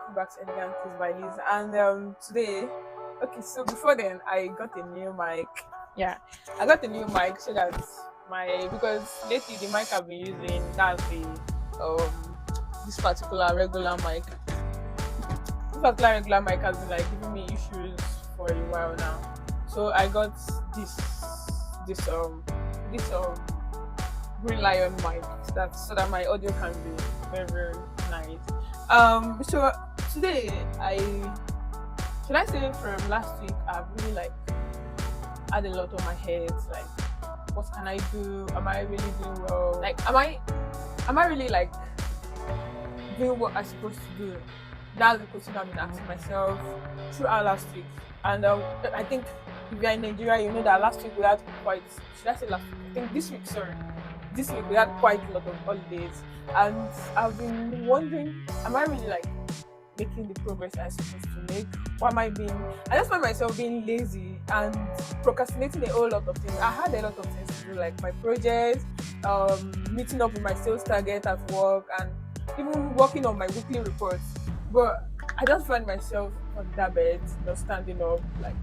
welcome back to Elegant Kids by Liz. And today, okay, so before then, I got a new mic. Yeah, I got a new mic so that because lately the mic I've been using, that's the um this particular regular mic. This particular regular mic has been like giving me issues for a while now. So I got this this um this green lion mic so that my audio can be very very nice. So today I should I say from last week I've really like had a lot on my head, like what can I do? Am I really doing well? Like am I really like doing what I'm supposed to do? That's the question I've been asking myself throughout last week. And I think if you're in Nigeria, you know that last week we had quite, should I say last week? I think this week, sorry. This week we had quite a lot of holidays. And I've been wondering, am I really like making the progress I'm supposed to make? Why am I I just find myself being lazy and procrastinating a whole lot of things. I had a lot of things to do, like my projects, meeting up with my sales target at work, and even working on my weekly reports. But I just find myself on that bed, not standing up. Like,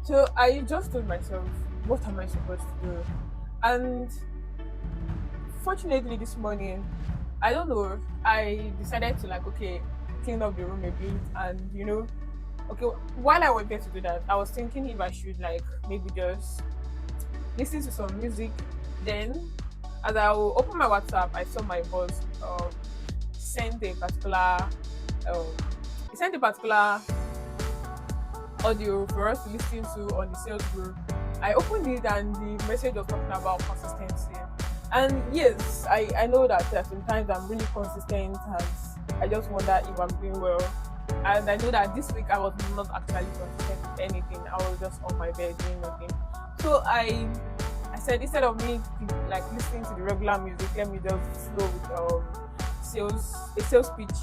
so I just told myself, what am I supposed to do? And fortunately, this morning, I don't know, I decided to like, okay, clean up the room a bit, and okay, while I wanted to do that, I was thinking if I should like maybe just listen to some music. Then, as I will open my WhatsApp, I saw my boss send a particular um, he sent a particular audio for us to listen to on the sales group. I opened it and the message was talking about consistency. And yes, I know that sometimes I'm really consistent and I just wonder if I'm doing well. And I know that this week I was not actually consistent with anything. I was just on my bed doing nothing. So I said instead of me like listening to the regular music, let me just flow with a sales pitch.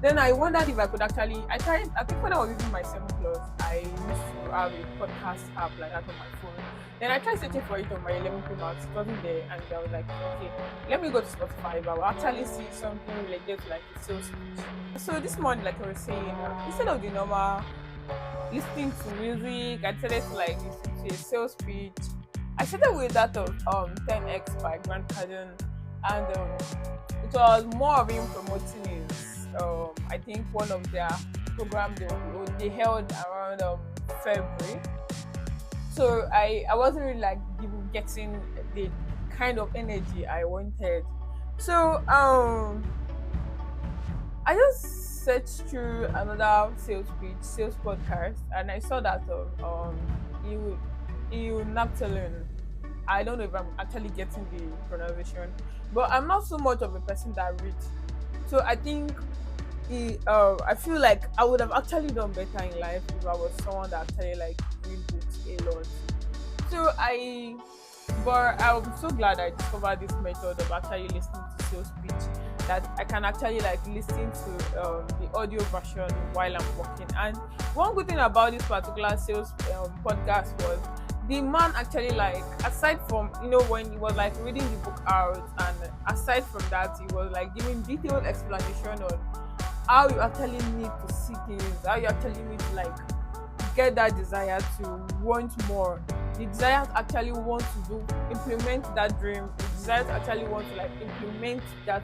Then I wondered if I could actually. I think when I was using my 7 Plus, I used to have a podcast app like that on my phone. Then I tried searching for it on my 11 Pro Max. It wasn't there, and I was like, okay, let me go to Spotify. But I'll actually see something related to like a sales pitch. So this morning, like I was saying, instead of the normal listening to music, I decided to like listen to a sales pitch. I started with that of 10x by Grant Cardone, and it was more of him promoting his. I think one of their programs they held around February. So I wasn't really like getting the kind of energy I wanted. So I just searched through another sales podcast, and I saw that you Napoleon. I don't know if I'm actually getting the pronunciation, but I'm not so much of a person that reads. So I think I feel like I would have actually done better in life if I was someone that actually like read books a lot. But I'm so glad I discovered this method of actually listening to sales pitch, that I can actually like listen to the audio version while I'm working. And one good thing about this particular sales podcast was the man actually like, aside from when he was like reading the book out, and aside from that he was like giving detailed explanation on how you actually need to see things, how you actually need to like get that desire to want more, the desire to actually want to implement that dream, the desire to actually want to like implement that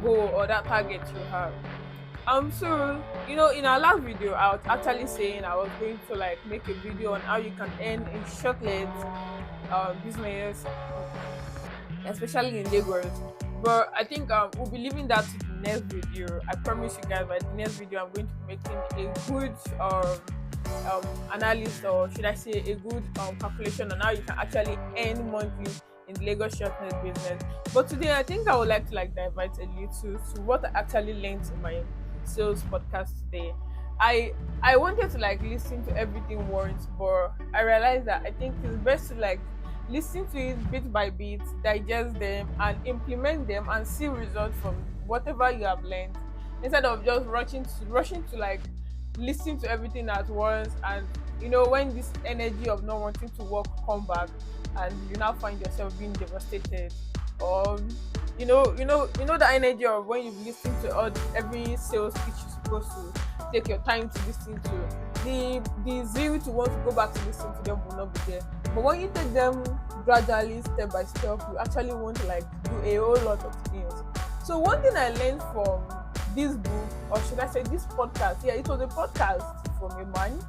goal or that target you have. So in our last video I was actually saying I was going to like make a video on how you can earn in shortlet business, especially in Lagos. But I think we'll be leaving that to the next video. I promise you guys, by the next video I'm going to be making a good analysis, or should I say a good calculation on how you can actually earn monthly in the Lagos shortlet business. But today I think I would like to like divert a little to what I actually learned in my sales podcast today. I wanted to like listen to everything once, but I realized that I think it's best to like listen to it bit by bit, digest them and implement them and see results from whatever you have learned, instead of just rushing to like listen to everything at once. And when this energy of not wanting to work come back, and you now find yourself being devastated. or that energy of when you listen to every sales pitch you're supposed to take your time to listen to. The zeal to want to go back to listen to them will not be there. But when you take them gradually, step by step, you actually want to like do a whole lot of things. So one thing I learned from this book, or should I say this podcast, yeah, it was a podcast from a man,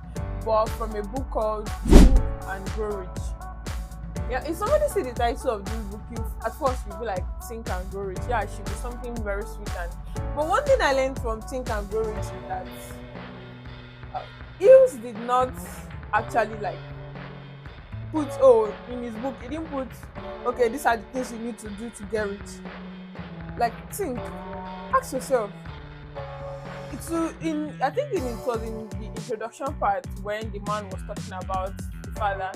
but from a book called Think and Grow Rich. Yeah, if somebody see the title of this book, at first you'll be like, Think and Grow Rich. Yeah, it should be something very sweet. But one thing I learned from Think and Grow Rich is that Hills did not actually like put, in his book, he didn't put, okay, these are the things you need to do to get rich. Like, think, ask yourself. I think it was in the introduction part when the man was talking about the father.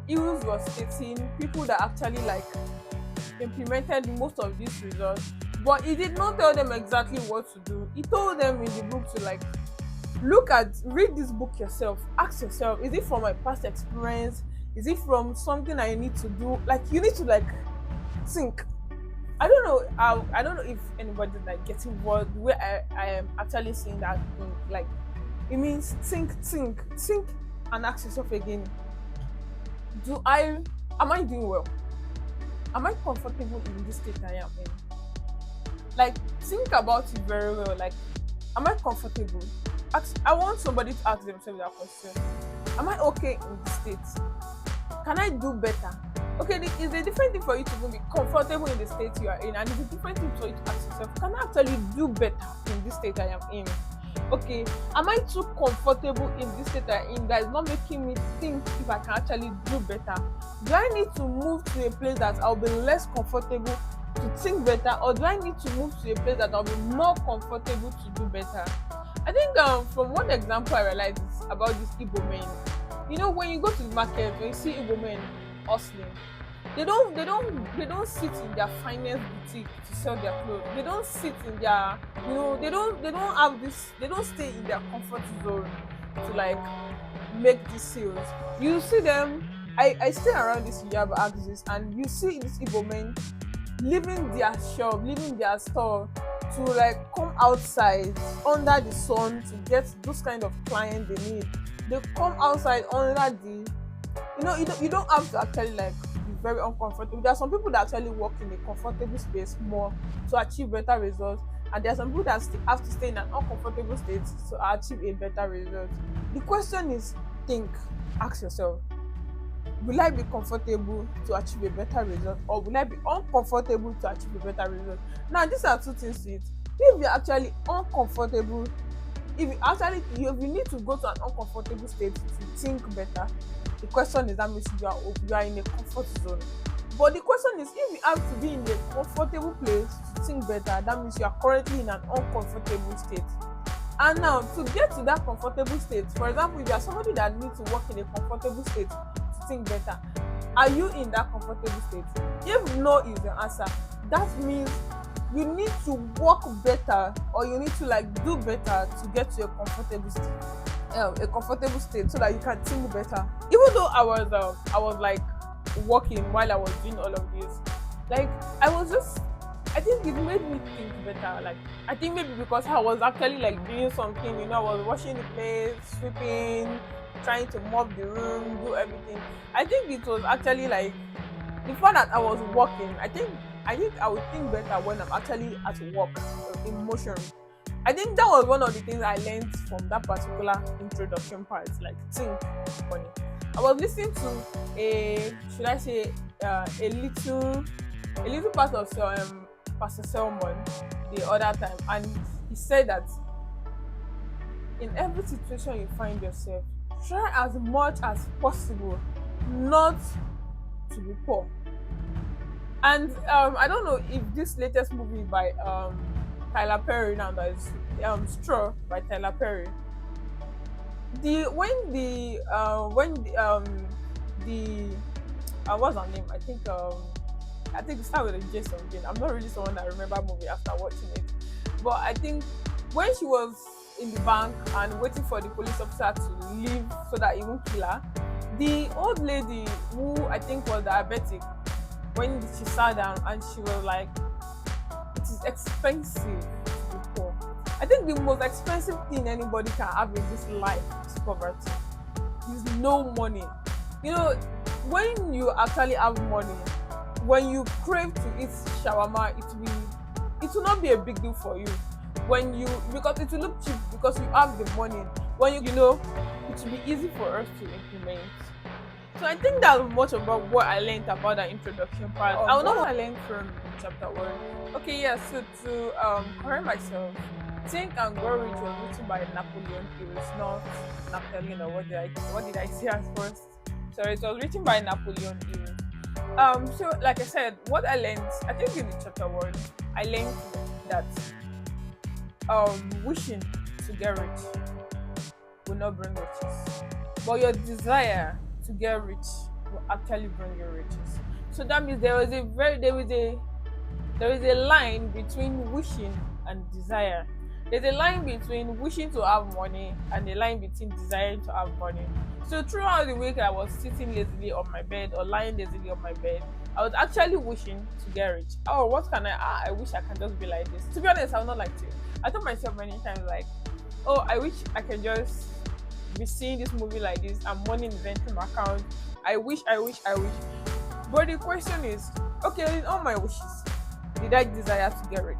Hills was stating people that actually like implemented most of these results, but he did not tell them exactly what to do. He told them in the book to like read this book yourself, ask yourself, is it from my past experience, is it from something I need to do? Like, you need to like think. I don't know if anybody like getting what where I am actually saying that thing. Like, it means think and ask yourself again, am I doing well? Am I comfortable in this state I am in? Like, think about it very well. Like, am I comfortable? I want somebody to ask themselves that question. Am I okay in this state? Can I do better? Okay, it's a different thing for you to be comfortable in the state you are in, and it's a different thing for you to ask yourself, can I actually do better in this state I am in? Okay, am I too comfortable in this state I am in that is not making me think if I can actually do better? Do I need to move to a place that I'll be less comfortable to think better, or do I need to move to a place that I'll be more comfortable to do better? I think from one example I realized is about this Igbo men. When you go to the market, when you see Igbo men hustling, they don't sit in their finest boutique to sell their clothes. They don't sit in their they don't stay in their comfort zone to like make these sales. You see them, I stay around this Yaba axis, and you see these Igbo men leaving their shop, leaving their store to like come outside under the sun to get those kind of clients they need. They come outside under the, you don't have to actually like be very uncomfortable. There are some people that actually work in a comfortable space more to achieve better results, and there are some people that have to stay in an uncomfortable state to achieve a better result. The question is, ask yourself, will I be comfortable to achieve a better result, or will I be uncomfortable to achieve a better result? Now, these are two things to it. If you're actually uncomfortable, if you need to go to an uncomfortable state to think better, the question is, that means you are in a comfort zone. But the question is, if you have to be in a comfortable place to think better, that means you are currently in an uncomfortable state. And now, to get to that comfortable state, for example, if you are somebody that needs to work in a comfortable state to think better, are you in that comfortable state? If no is the answer, that means you need to work better, or you need to like do better to get to a comfortable state, so that you can think better. Even though I was like working while I was doing all of this, like I think it made me think better. Like, I think maybe because I was actually like doing something, I was washing the place, sweeping, trying to mop the room, do everything. I think it was actually like the fact that I was working. I think I would think better when I'm actually at work, in motion. I think that was one of the things I learned from that particular introduction part. Like, think funny. I was listening to a little part of Pastor Selmon the other time, and he said that in every situation you find yourself, try as much as possible not to be poor. And I don't know if this latest movie by Tyler Perry, now that is Straw by Tyler Perry. What's her name? I think it started with a J something. I'm not really someone that remember movie after watching it, but I think when she was in the bank and waiting for the police officer to leave so that he won't kill her, the old lady who I think was diabetic when she sat down and she was like, it is expensive to be poor. I think the most expensive thing anybody can have in this life is poverty. Is no money. You know, when you actually have money, when you crave to eat shawarma, it will not be a big deal for you. When you, because it will look cheap because you have the money. When you know, it will be easy for us to implement. So I think that's much about what I learned about the introduction part. I don't know what I learned from chapter 1. Okay, yeah. So to correct myself, Think and Grow Rich was written by Napoleon Hill. It's not Napoleon, or what did I say at first? Sorry, it was written by Napoleon Hill. So like I said, what I learned, I think in the chapter 1, I learned that wishing to get rich will not bring riches, but your desire to get rich will actually bring you riches. So that means there is a line between wishing and desire. There's a line between wishing to have money and a line between desiring to have money. So throughout the week, I was sitting lazily on my bed or lying lazily on my bed. I was actually wishing to get rich. Oh, what can I wish I can just be like this. To be honest, I would not like to. I told myself many times like, oh, I wish I can just be seeing this movie like this and money in the venture account. I wish. But the question is, okay, in all my wishes, did I desire to get rich?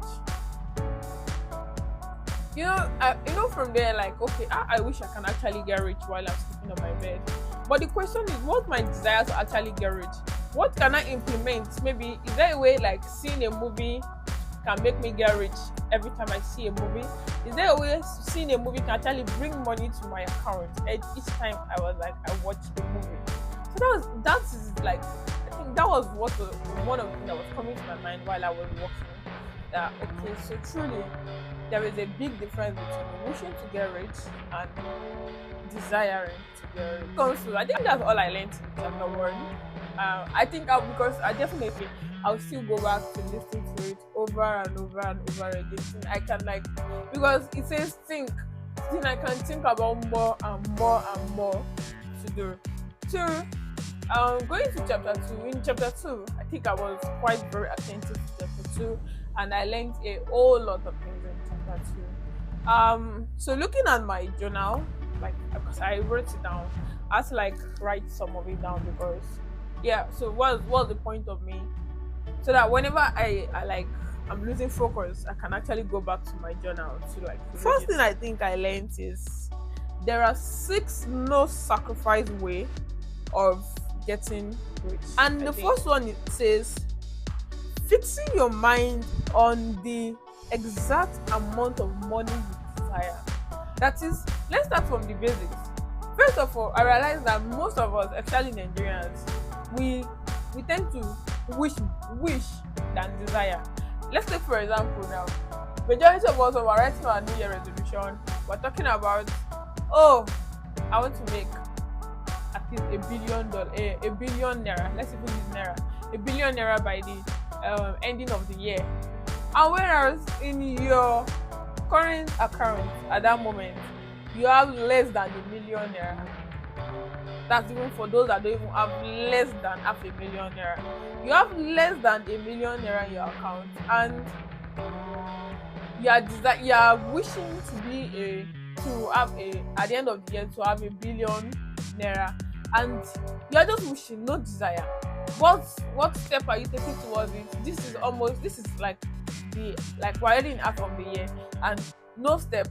From there, like, okay, I wish I can actually get rich while I'm sleeping on my bed. But the question is, what's my desire to actually get rich? What can I implement? Maybe, is there a way, like, seeing a movie can make me get rich every time I see a movie? Is there a way seeing a movie can actually bring money to my account each time I watched the movie? So that is like, I think that was one of the things that was coming to my mind while I was watching. That okay, so truly there is a big difference between wishing to get rich and desiring to get rich. So I think that's all I learned in chapter 1. I'll still go back to listen to it over and over and over again. I can, like, because it says think, then I can think about more and more and more to do. So going to chapter 2. In chapter 2, I think I was quite very attentive to chapter 2, and I learned a whole lot of things in chapter 2. So looking at my journal, like, because I wrote it down, I had to, like, write some of it down because, yeah. So what's the point of me? So that whenever I'm losing focus, I can actually go back to my journal to, like. First thing I think I learned is there are 6 no sacrifice way of getting rich, and the first one, it says fixing your mind on the exact amount of money you desire. That is, let's start from the basics. First of all, I realized that most of us, especially Nigerians, we tend to wish than desire. Let's take for example now, majority of us are writing our New Year resolution. We're talking about, oh, I want to make at least $1 billion, a billion naira. Let's even use naira, $1 billion naira by the ending of the year. And whereas in your current account at that moment, you have less than $1 million naira. That's even for those that don't even have less than $500,000 naira. You have less than $1 million naira in your account, and you are wishing at the end of the year to have $1 billion naira, and you are just wishing, no desire. What step are you taking towards it? This is like we're already in half of the year and no step.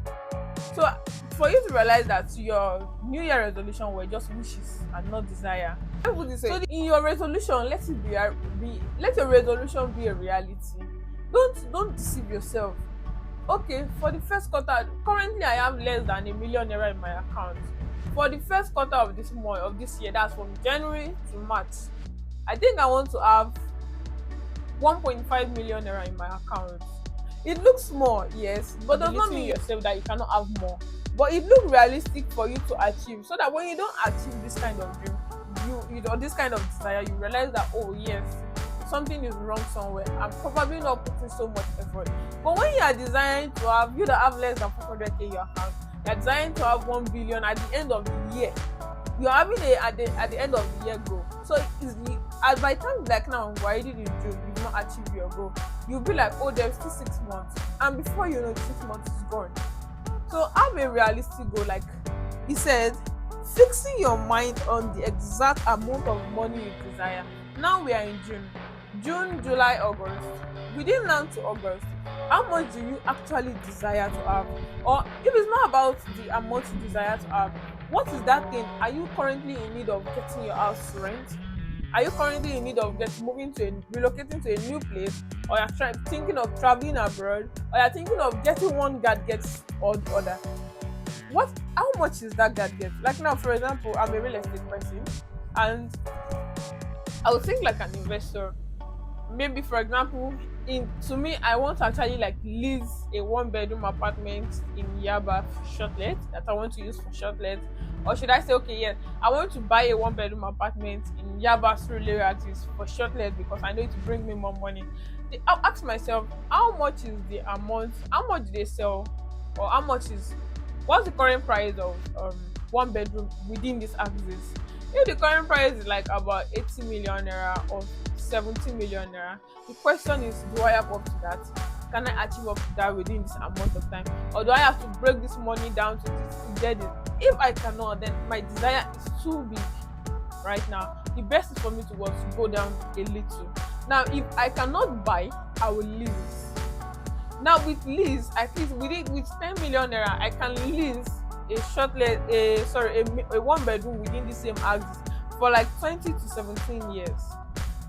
So for you to realize that your New Year resolution were just wishes and not desire. So in your resolution, let your resolution be a reality. Don't deceive yourself. Okay, for the first quarter, currently I have less than $1 million naira in my account. For the first quarter of this year, that's from January to March, I think I want to have 1.5 million naira in my account. It looks small, yes, but does not mean yourself that you cannot have more. But it looks realistic for you to achieve, so that when you don't achieve this kind of dream, this kind of desire, you realize that, oh yes, something is wrong somewhere. I'm probably not putting so much effort. But when you are desiring to have, you that have less than 400k in your account, you are desiring to have 1 billion at the end of the year. You are having at the end of the year goal. So And by the time like now we're already in June, you've not achieved your goal, you'll be like, oh, there's still 6 months, and before you know, 6 months is gone. So have a realistic goal. Like he said, fixing your mind on the exact amount of money you desire. Now we are in June, July, August. Within now to August, how much do you actually desire to have? Or if it's not about the amount you desire to have, what is that thing? Are you currently in need of getting your house rent? Are you currently in need of relocating to a new place, or you're thinking of traveling abroad, or you're thinking of getting one gadget or the other? How much is that gadget? Like now, for example, I'm a real estate person, and I would think like an investor. Maybe, for example, to me, I want to actually like lease a one-bedroom apartment in Yaba for shortlet that I want to use for shortlet. Or should I say, okay, yes, I want to buy a one-bedroom apartment in Yaba through Laertes for shortlet because I know it to bring me more money. I'll ask myself, how much is the amount? How much do they sell? Or what's the current price of one bedroom within this axis? If the current price is like about 80 million naira or 70 million naira, the question is, do I have up to that? Can I achieve up to that within this amount of time? Or do I have to break this money down to this to get it? If I cannot, then my desire is too big right now. The best is for me to go down a little. Now, if I cannot buy, I will lease. Now with lease, at least with 10 million naira, I can lease a one bedroom within the same axis for like 20 to 17 years.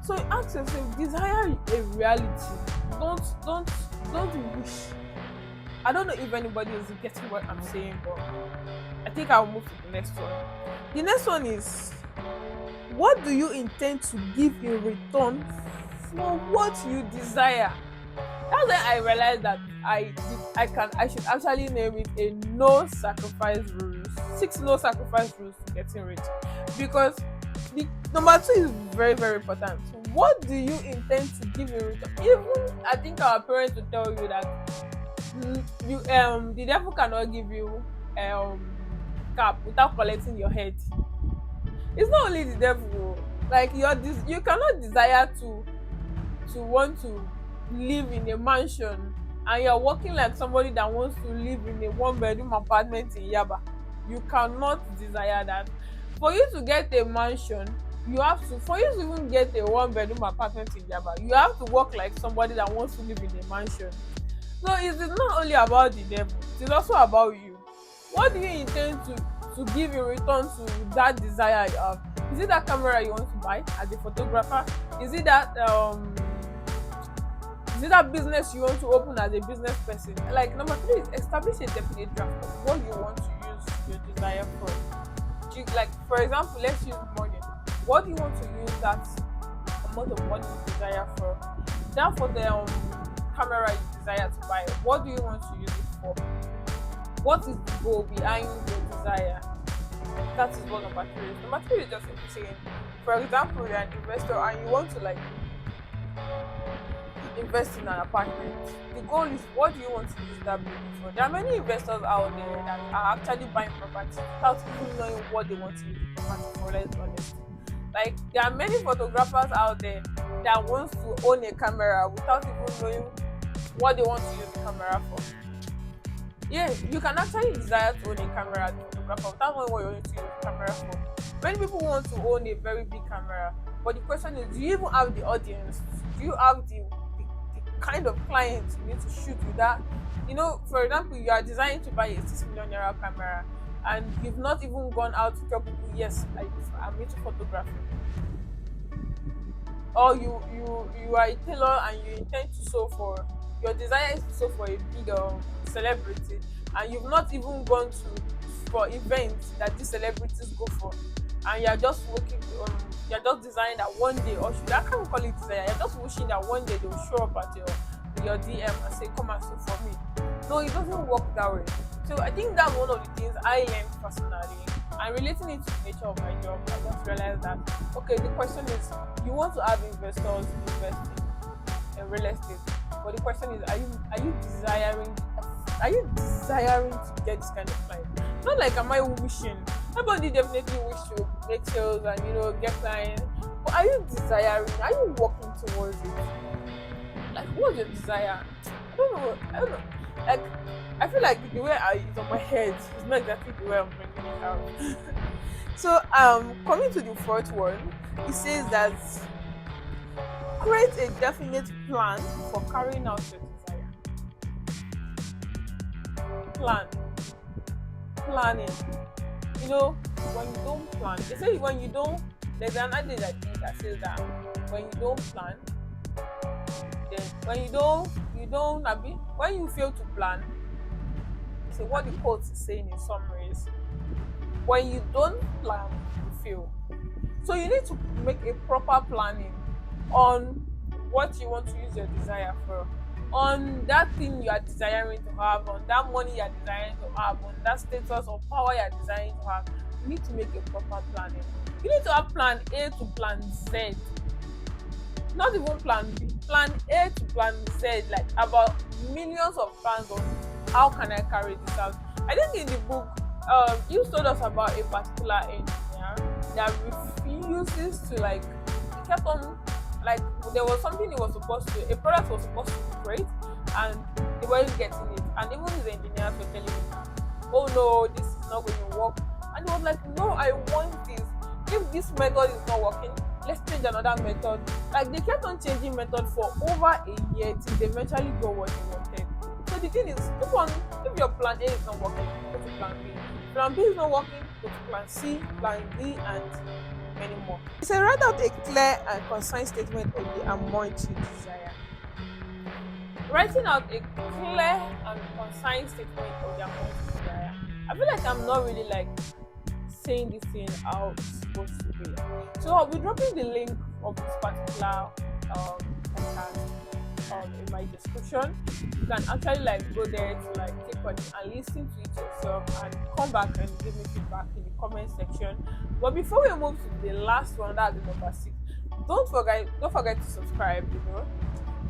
So ask yourself, desire a reality. Don't wish. I don't know if anybody is getting what I'm saying, but I think I'll move to the next one. The next one is, what do you intend to give in return for what you desire? That's when I realized that I should actually name it a no sacrifice rules. 6 no sacrifice rules to getting rich. Because the number 2 is very, very important. What do you intend to give in return? Even I think our parents will tell you that the devil cannot give you cap without collecting your head. It's not only the devil. Like you cannot desire to want to live in a mansion and you're working like somebody that wants to live in a one-bedroom apartment in Yaba. You cannot desire that. For you to get a mansion, for you to even get a one-bedroom apartment in Yaba, you have to work like somebody that wants to live in a mansion. So it is not only about the devil, it is also about you. What do you intend to give in return to that desire you have? Is it that camera you want to buy as a photographer? Is it that business you want to open as a business person? Like number 3 is establish a definite draft of what you want to use your desire for. Like for example, let's use money. What do you want to use that amount of money you desire for? Then for the camera you desire to buy, what do you want to use it for? What is the goal behind your desire? That is what number 3 is. Number 3 is just saying, for example, you're an investor and you want to like invest in an apartment. The goal is, what do you want to use that building for? There are many investors out there that are actually buying property without even knowing what they want to use the property for. Let's be honest. Like there are many photographers out there that wants to own a camera without even knowing what they want to use the camera for. Yeah, you can actually desire to own a camera as a photographer without knowing what you want to use the camera for. Many people want to own a very big camera, but the question is, do you even have the audience? Do you have the kind of clients you need to shoot with that? You know, for example, you are designing to buy a 6 million naira camera and you've not even gone out to tell people, yes, I'm into photography. Or you are a tailor and you intend to sew for, your desire is to sew for a big celebrity, and you've not even gone for events that these celebrities go for, and you're just you're just designing that one day, or I can't call it desire, you're just wishing that one day they'll show up at your DM and say, come and sew for me. No, it doesn't work that way. So I think that's one of the things I learned personally, and relating it to the nature of my job, I just realized that, okay, the question is, you want to have investors invest in real estate, but the question is, are you desiring to get this kind of client? Not like, am I wishing? Everybody definitely wish to make sales and get clients, but are you desiring? Are you working towards it? Like, what's your desire? I don't know. I don't know. Like, I feel like the way it's on my head is not exactly the way I'm bringing it out. So, coming to the fourth one, it says that create a definite plan for carrying out your desire. Plan. Planning. You know, when you don't plan, they say when you don't, there's an adage I think that says that when you don't plan, then when you fail to plan, so what the quote is saying in summaries, when you don't plan, you fail. So you need to make a proper planning on what you want to use your desire for, on that thing you are desiring to have, on that money you are desiring to have, on that status or power you are desiring to have. You need to make a proper planning. You need to have plan A to plan Z. Not even plan B. Plan A to plan Z, like about millions of plans on how can I carry this out. I think in the book, you told us about a particular engineer that refuses to like, he kept on, like, there was something he was supposed to, a product was supposed to create, and they weren't getting it. And even his engineers were telling him, oh no, this is not going to work. And he was like, no, I want this. If this method is not working, let's change another method. Like, they kept on changing method for over a year till they eventually got what they wanted. So the thing is, if your plan A is not working, go to plan B. Plan B is not working, go to plan C, plan D, and many more. It's a write out a clear and concise statement of the amount you desire. Writing out a clear and concise statement of the amount you desire. I feel like I'm not really like saying this thing how it's supposed to be. So I'll be dropping the link of this particular podcast in my description. You can actually like go there to like click on it and listen to it yourself and come back and give me feedback in the comment section. But before we move to the last one, that's the number 6, don't forget to subscribe, you know.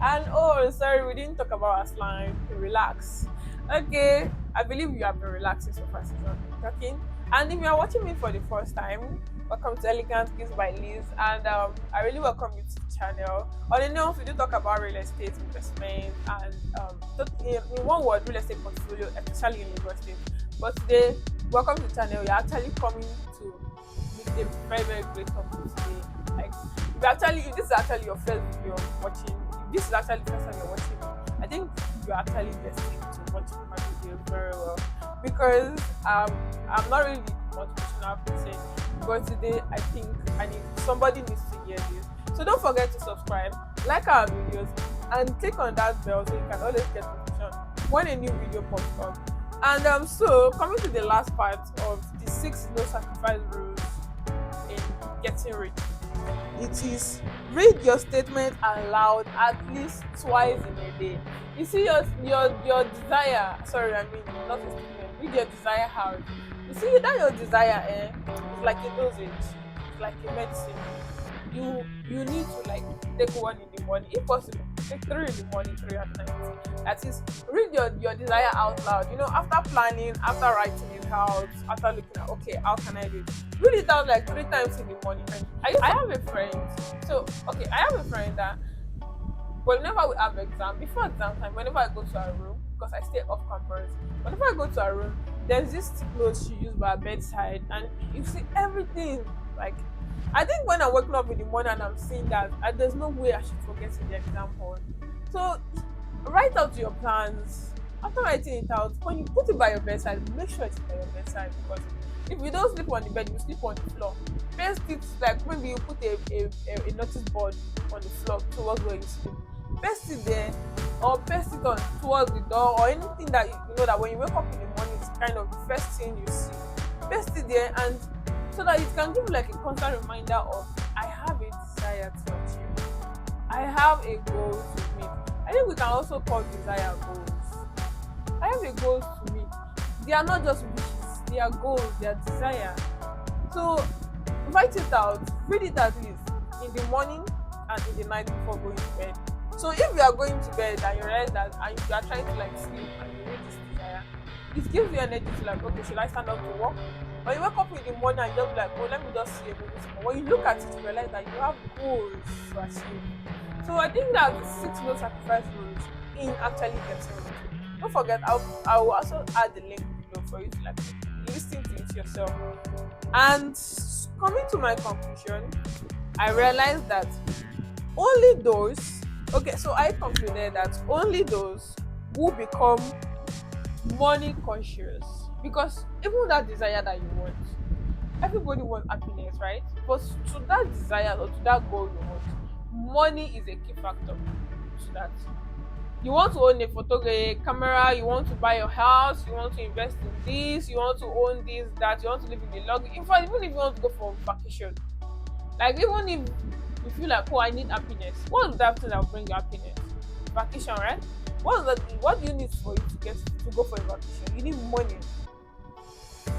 And oh, sorry, we didn't talk about our slime. Relax. Okay, I believe you have been relaxing so far since I've been talking. And if you are watching me for the first time, welcome to Elegant Gifts by Liz, and I really welcome you to the channel. On the notes, we do talk about real estate investment and in one word, real estate portfolio, especially in Lagos State. But today, welcome to the channel. You're actually coming to meet a very, very great company today. Like, if this is actually your first video watching, if this is actually the first time you're watching me, I think you're actually destined to watch my videos very well, because I'm not really the motivational person, but today I think somebody needs to hear this. So don't forget to subscribe, like our videos, and click on that bell so you can always get notification when a new video pops up. And so coming to the last part of the 6 no sacrifice rules in getting rich. It is read your statement aloud at least twice in a day. You see your desire. Sorry, I mean not a statement. Read your desire hard. You see that your desire, it's like a dosage. It's like a medicine. You need to like take one in the morning, if possible. Take 3 in the morning, 3 at night. That is, read your desire out loud. You know, after planning, after writing it out, after looking at, okay, how can I do it? Read it out like 3 times in the morning. I have a friend. I have a friend that whenever we have exam, before exam time, whenever I go to her room, because I stay off campus, whenever I go to her room, there's this stick note she used by her bedside, and you see everything. Like, I think when I'm waking up in the morning and I'm seeing that, there's no way I should forget in the exam hall. So write out your plans. After writing it out, when you put it by your bedside, make sure it's by your bedside, because if you don't sleep on the bed, you sleep on the floor. Paste it, like maybe you put a notice board on the floor towards where you sleep. Paste it there, or paste it on towards the door, or anything that you know that when you wake up in the morning, it's kind of the first thing you see. Paste it there, and so that it can give you like a constant reminder of, I have a desire to achieve. I have a goal to meet. I think we can also call desire goals. I have a goals to meet. They are not just wishes, they are goals, they are desire. So write it out, read it at least in the morning and in the night before going to bed. So if you are going to bed and you realize that and you are trying to like sleep and you read this desire, it gives you energy to like, okay, should I stand up to work? When you wake up in the morning and you just be like, oh, let me just see a movie tomorrow. When you look at it, you realize that you have goals to achieve. So I think that the 6 no sacrifice rules in actually getting rich. Don't forget, I will also add the link below for you to like listen to it yourself. And coming to my conclusion, I realized that only those, okay, so I concluded that only those who become money conscious, because even that desire that you want, everybody wants happiness, right? But to that desire or to that goal you want, money is a key factor to that. You want to own a camera, you want to buy your house, you want to invest in this, you want to own this, that, you want to live in the luxury. In fact, even if you want to go for vacation, like even if you feel like, oh, I need happiness, what's that thing that will bring you happiness? Vacation, right? What do you need for you to go for a vacation? You need money.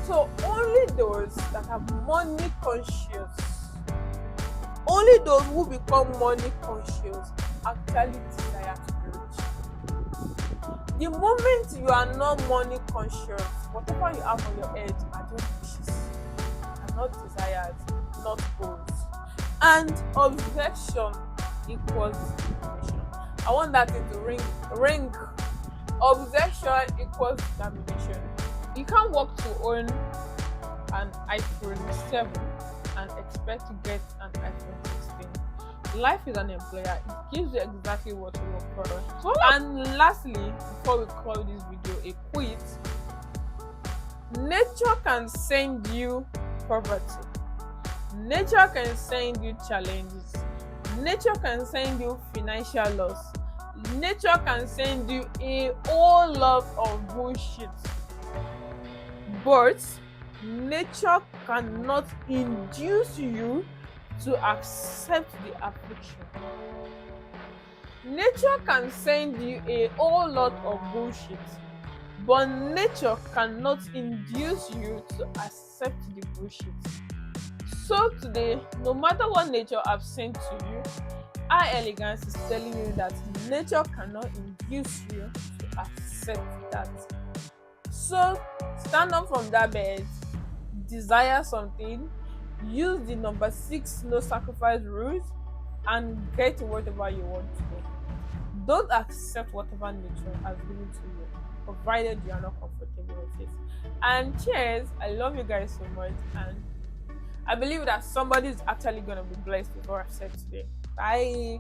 So only those that are money conscious, only those who become money conscious actually desire to be rich. The moment you are not money conscious, whatever you have on your head are just wishes, are not desires, not goals. And obsession equals determination. I want that thing to ring. Obsession equals determination. You can't work to own an iPhone 7 and expect to get an iPhone 16. Life is an employer. It gives you exactly what you work for. So, and lastly, before we call this video a quit, nature can send you poverty. Nature can send you challenges. Nature can send you financial loss. Nature can send you a whole lot of bullshit. But nature cannot induce you to accept the affliction. Nature can send you a whole lot of bullshit, but nature cannot induce you to accept the bullshit. So today, no matter what nature has sent to you, our elegance is telling you that nature cannot induce you to accept that. So stand up from that bed, desire something, use the number 6 no sacrifice rules, and get whatever you want to do. Don't accept whatever nature has given to you, provided you are not comfortable with it. And cheers, I love you guys so much, and I believe that somebody is actually going to be blessed with what I said today. Bye.